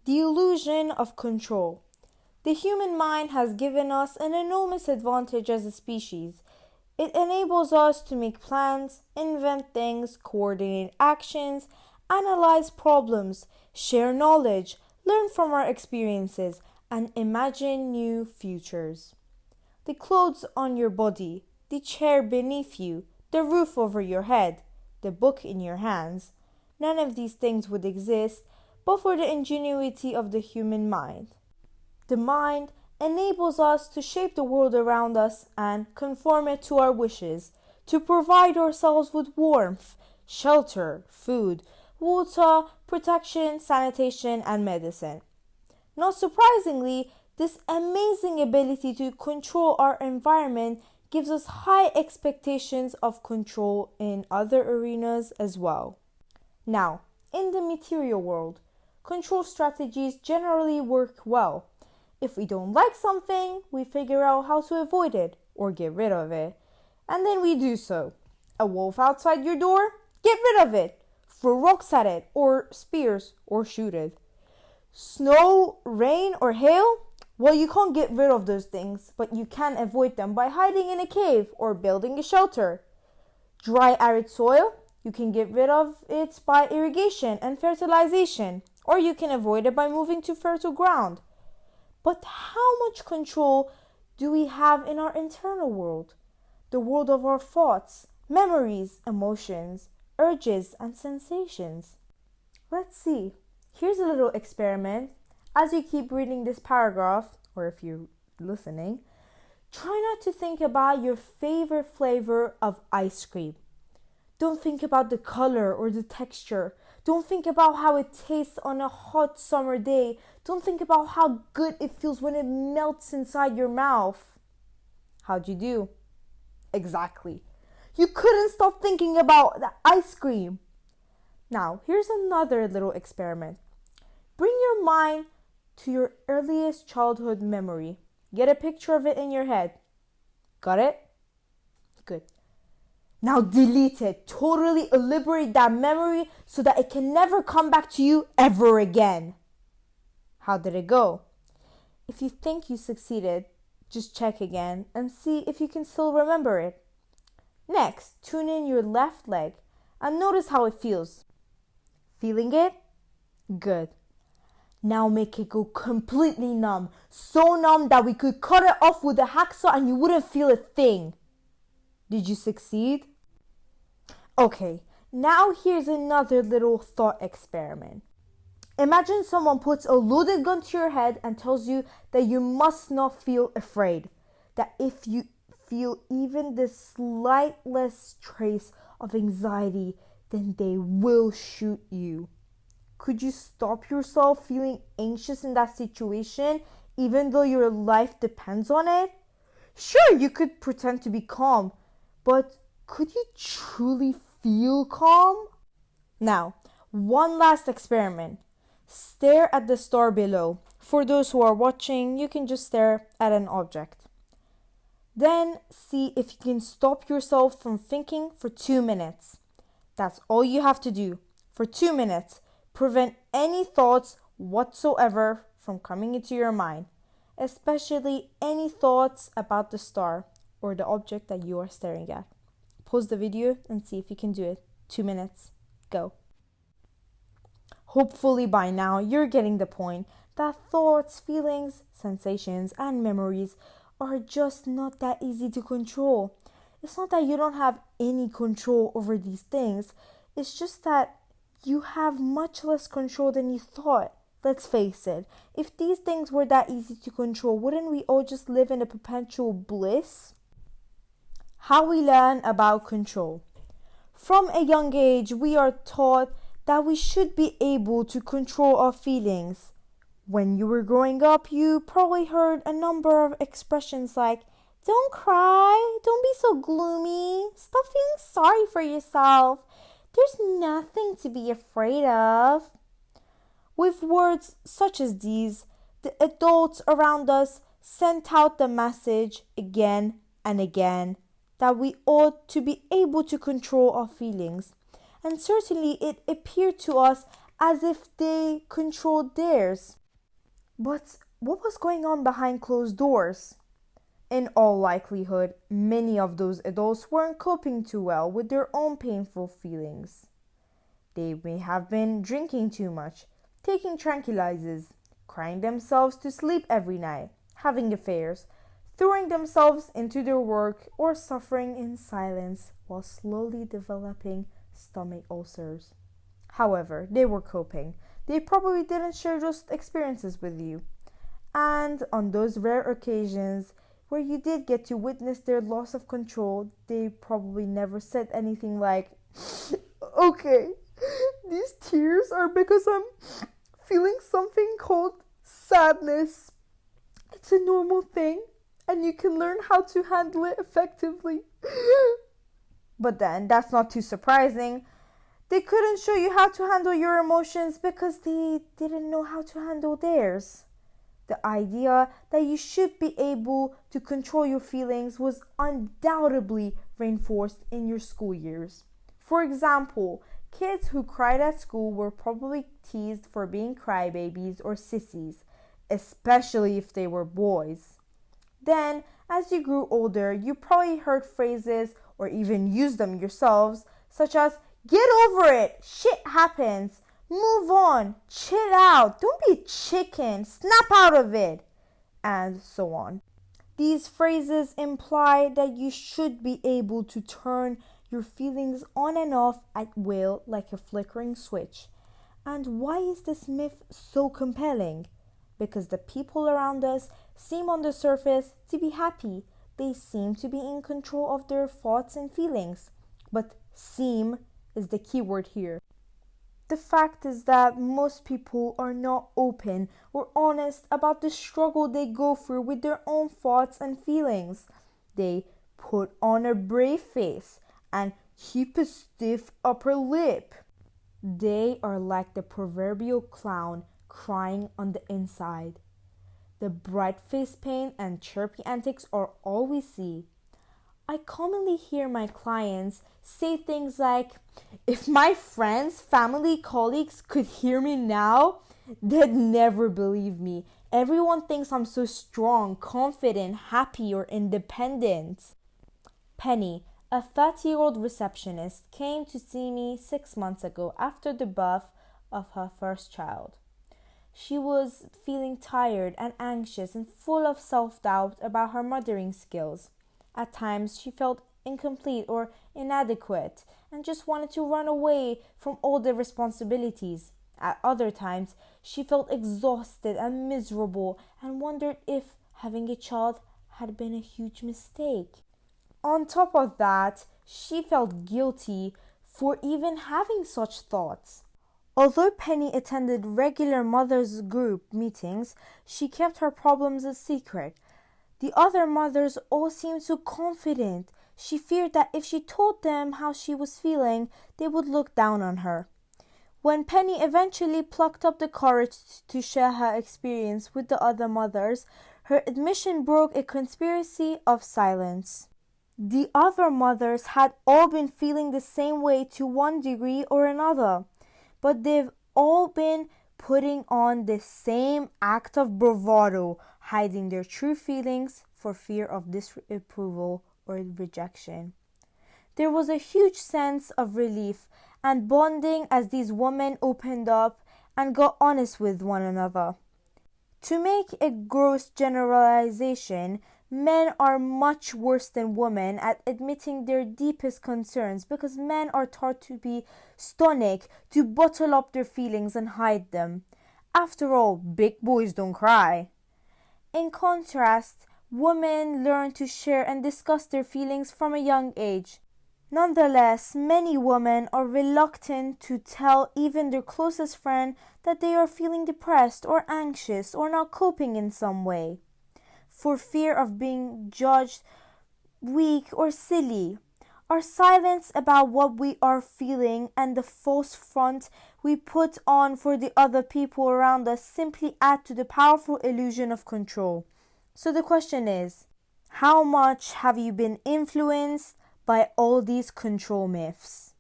The illusion of control. The human mind has given us an enormous advantage as a species. It enables us to make plans, invent things, coordinate actions, analyze problems, share knowledge, learn from our experiences, and imagine new futures. The clothes on your body, the chair beneath you, the roof over your head, the book in your hands, none of these things would exist but for the ingenuity of the human mind. The mind enables us to shape the world around us and conform it to our wishes, to provide ourselves with warmth, shelter, food, water, protection, sanitation, and medicine. Not surprisingly, this amazing ability to control our environment gives us high expectations of control in other arenas as well. Now, in the material world, control strategies generally work well. If we don't like something, we figure out how to avoid it or get rid of it. And then we do so. A wolf outside your door? Get rid of it. Throw rocks at it, or spears, or shoot it. Snow, rain, or hail? Well, you can't get rid of those things, but you can avoid them by hiding in a cave or building a shelter. Dry, arid soil? You can get rid of it by irrigation and fertilization, or you can avoid it by moving to fertile ground. But how much control do we have in our internal world? The world of our thoughts, memories, emotions, urges, and sensations. Let's see. Here's a little experiment. As you keep reading this paragraph, or if you're listening, try not to think about your favorite flavor of ice cream. Don't think about the color or the texture. Don't think about how it tastes on a hot summer day. Don't think about how good it feels when it melts inside your mouth. How'd you do? Exactly. You couldn't stop thinking about the ice cream. Now, here's another little experiment. Bring your mind to your earliest childhood memory. Get a picture of it in your head. Got it? Good. Now delete it. Totally liberate that memory so that it can never come back to you ever again. How did it go? If you think you succeeded, just check again and see if you can still remember it. Next, tune in your left leg and notice how it feels. Feeling it? Good. Now make it go completely numb. So numb that we could cut it off with a hacksaw and you wouldn't feel a thing. Did you succeed? Okay, now here's another little thought experiment. Imagine someone puts a loaded gun to your head and tells you that you must not feel afraid. That if you feel even the slightest trace of anxiety, then they will shoot you. Could you stop yourself feeling anxious in that situation, even though your life depends on it? Sure, you could pretend to be calm, but could you truly feel calm? Now, one last experiment. Stare at the star below. For those who are watching, you can just stare at an object. Then see if you can stop yourself from thinking for 2 minutes. That's all you have to do. For 2 minutes, prevent any thoughts whatsoever from coming into your mind, especially any thoughts about the star or the object that you are staring at. Pause the video and see if you can do it. 2 minutes. Go. Hopefully by now you're getting the point that thoughts, feelings, sensations, and memories are just not that easy to control. It's not that you don't have any control over these things. It's just that you have much less control than you thought. Let's face it. If these things were that easy to control, wouldn't we all just live in a perpetual bliss? How we learn about control. From a young age, we are taught that we should be able to control our feelings. When you were growing up, you probably heard a number of expressions like, "Don't cry, don't be so gloomy, stop feeling sorry for yourself, there's nothing to be afraid of." With words such as these, the adults around us sent out the message again and again that we ought to be able to control our feelings. And certainly it appeared to us as if they controlled theirs. But what was going on behind closed doors? In all likelihood, many of those adults weren't coping too well with their own painful feelings. They may have been drinking too much, taking tranquilizers, crying themselves to sleep every night, having affairs, throwing themselves into their work, or suffering in silence while slowly developing stomach ulcers. However, they were coping. They probably didn't share those experiences with you. And on those rare occasions where you did get to witness their loss of control, they probably never said anything like, okay, these tears are because I'm feeling something called sadness. It's a normal thing, and you can learn how to handle it effectively. But then, that's not too surprising. They couldn't show you how to handle your emotions because they didn't know how to handle theirs. The idea that you should be able to control your feelings was undoubtedly reinforced in your school years. For example, kids who cried at school were probably teased for being crybabies or sissies, especially if they were boys. Then, as you grew older, you probably heard phrases or even used them yourselves, such as, get over it, shit happens, move on, chill out, don't be a chicken, snap out of it, and so on. These phrases imply that you should be able to turn your feelings on and off at will like a flickering switch. And why is this myth so compelling? Because the people around us seem on the surface to be happy. They seem to be in control of their thoughts and feelings. But seem is the key word here. The fact is that most people are not open or honest about the struggle they go through with their own thoughts and feelings. They put on a brave face and keep a stiff upper lip. They are like the proverbial clown crying on the inside. The bright face paint and chirpy antics are all we see. I commonly hear my clients say things like, if my friends, family, colleagues could hear me now, they'd never believe me. Everyone thinks I'm so strong, confident, happy, or independent. Penny, a 30-year-old receptionist, came to see me 6 months ago after the birth of her first child. She was feeling tired and anxious and full of self-doubt about her mothering skills. At times, she felt incomplete or inadequate and just wanted to run away from all the responsibilities. At other times, she felt exhausted and miserable and wondered if having a child had been a huge mistake. On top of that, she felt guilty for even having such thoughts. Although Penny attended regular mothers' group meetings, she kept her problems a secret. The other mothers all seemed so confident. She feared that if she told them how she was feeling, they would look down on her. When Penny eventually plucked up the courage to share her experience with the other mothers, her admission broke a conspiracy of silence. The other mothers had all been feeling the same way to one degree or another, but they've all been putting on the same act of bravado, hiding their true feelings for fear of disapproval or rejection. There was a huge sense of relief and bonding as these women opened up and got honest with one another. To make a gross generalization, men are much worse than women at admitting their deepest concerns because men are taught to be stoic, to bottle up their feelings and hide them. After all, big boys don't cry. In contrast, women learn to share and discuss their feelings from a young age. Nonetheless, many women are reluctant to tell even their closest friend that they are feeling depressed or anxious or not coping in some way, for fear of being judged weak or silly. Our silence about what we are feeling and the false front we put on for the other people around us simply add to the powerful illusion of control. So the question is, how much have you been influenced by all these control myths?